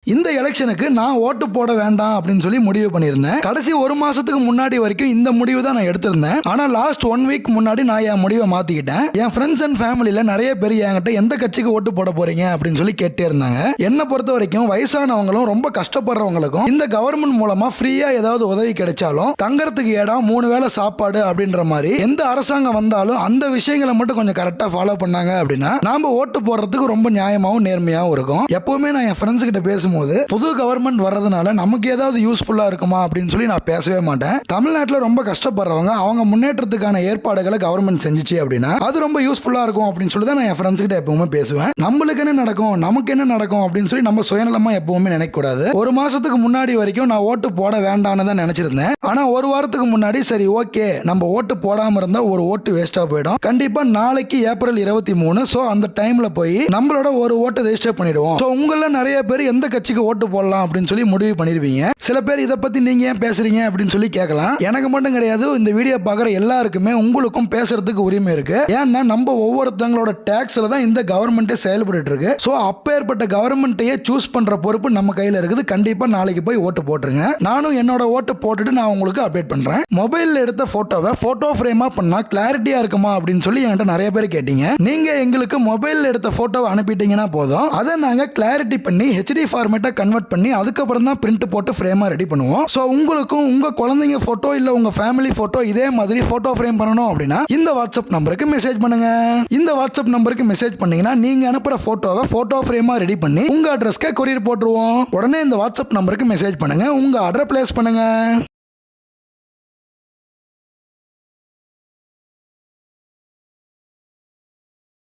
இந்த எலெக்ஷனுக்கு நான் ஓட்டு போட வேண்டாம் அப்படின்னு சொல்லி முடிவு பண்ணியிருந்தேன். கடைசி ஒரு மாசத்துக்கு முன்னாடி வரைக்கும் இந்த முடிவு தான் நான் எடுத்திருந்தேன். ஆனா லாஸ்ட் 1 வீக் முன்னாடி நான் என் முடிவை மாத்திக்கிட்டேன். என் ஃப்ரெண்ட்ஸ் அண்ட் ஃபேமிலியில நிறைய பேர் என்கிட்ட எந்த கட்சிக்கு ஓட்டு போட போறீங்க அப்படின்னு சொல்லி கேட்டே இருந்தாங்க. என்ன பொறுத்த வரைக்கும் வயசானவங்களும் ரொம்ப கஷ்டப்படுறவங்களுக்கும் இந்த கவர்மெண்ட் மூலமா ஃப்ரீயா ஏதாவது உதவி கிடைச்சாலும் தங்கறதுக்கு இடம் 3 வேளை சாப்பாடு அப்படின்ற மாதிரி எந்த அரசாங்கம் வந்தாலும் அந்த விஷயங்களை மட்டும் கொஞ்சம் கரெக்டா ஃபாலோ பண்ணாங்க அப்படின்னா நாம ஓட்டு போடுறதுக்கு ரொம்ப நியாயமாவும் நேர்மையாவும் இருக்கும். எப்பவுமே நான் என் ஃப்ரெண்ட்ஸ் கிட்ட பேசும்போது புது கவர்மெண்ட் வர்றதுனால நமக்கு ஏதாவது யூஸ்ஃபுல்லா இருக்குமா அப்படின்னு சொல்லி நான் பேசவே மாட்டேன். தமிழ்நாட்டில் ரொம்ப கஷ்டப்படுறவங்க அவங்க முன்னேற்றத்துக்கான ஏற்பாடுகளை கவர்மெண்ட் செஞ்சுச்சு அப்படின்னா அது ரொம்ப யூஸ்ஃபுல்லா இருக்கும் அப்படின்னு சொல்லி தான் நான் என் ஃப்ரெண்ட்ஸ் கிட்ட எப்பவுமே பேசுவேன். நம்மளுக்கு என்ன நடக்கும் நமக்கு என்ன நடக்கும் அப்படின்னு சொல்லி நம்ம சுயநலமா எப்பவுமே நினைக்க கூடாது. ஒரு மாசத்துக்கு முன்னாடி வரைக்கும் நான் ஓட்டு போட வேண்டாம்னு தான் நினைச்சிருந்தேன். ஆனா ஒரு வாரத்துக்கு முன்னாடி சரி ஓகே நம்ம ஓட்டு போடாம இருந்தா ஒரு ஓட்டு வேஸ்டா போயிடும். கண்டிப்பா நாளைக்கு ஏப்ரல் 23 சோ அந்த டைம்ல போய் நம்மளோட ஒரு ஓட்டை ரெஜிஸ்டர் பண்ணிடுவோம். சோ உங்கள நிறைய பேர் எந்த கட்சிக்கு ஓட்டு போடலாம் அப்படின்னு சொல்லி முடிவு பண்ணிருவீங்க. சில பேர் இதை பத்தி நீங்க ஏன் பேசுறீங்க அப்படின்னு சொல்லி கேட்கலாம். எனக்கு மட்டும் கிடையாது, இந்த வீடியோ பார்க்குற எல்லாருக்குமே உங்களுக்கும் பேசுறதுக்கு உரிமை இருக்கு. ஏன்னா நம்ம ஒவ்வொருத்தங்களோட டாக்ஸ்ல தான் இந்த கவர்மெண்ட்டே செயல்பட்டு இருக்கு. ஸோ அப்பேற்பட்ட கவர்மெண்ட்டையே சூஸ் பண்ற பொறுப்பு நம்ம கையில இருக்குது. கண்டிப்பா நாளைக்கு போய் ஓட்டு போட்டுருங்க. நானும் என்னோட ஓட்டு போட்டுட்டு நான் உங்களுக்கு அப்டேட் பண்றேன். மொபைல்ல எடுத்த போட்டோவை போட்டோ ஃப்ரேமா பண்ணா கிளாரிட்டியா இருக்குமா அப்படின்னு சொல்லி என்கிட்ட நிறைய பேர் கேட்டீங்க. நீங்க எங்களுக்கு மொபைல்ல எடுத்த போட்டோவை அனுப்பிட்டீங்கன்னா போதும், அதை நாங்க கிளாரிட்டி பண்ணி ஹெச்டி ஃபார்மேட்டா கன்வெர்ட் பண்ணி அதுக்கப்புறம் தான் பிரிண்ட் போட்டு ஃப்ரேமா ரெடி பண்ணுவோம். ஸோ உங்களுக்கும் உங்க குழந்தைங்க போட்டோ இல்ல உங்க ஃபேமிலி போட்டோ இதே மாதிரி போட்டோ ஃப்ரேம் பண்ணணும் அப்படின்னா இந்த வாட்ஸ்அப் நம்பருக்கு மெசேஜ் பண்ணுங்க. இந்த வாட்ஸ்அப் நம்பருக்கு மெசேஜ் பண்ணீங்கன்னா நீங்க அனுப்புற போட்டோவை போட்டோ ஃப்ரேமா ரெடி பண்ணி உங்க அட்ரஸ்க்கு கொரியர் போட்டுருவோம். உடனே இந்த வாட்ஸ்அப் நம்பருக்கு மெசேஜ் பண்ணுங்க, உங்க ஆர்டரை பிளேஸ் பண்ணுங்க.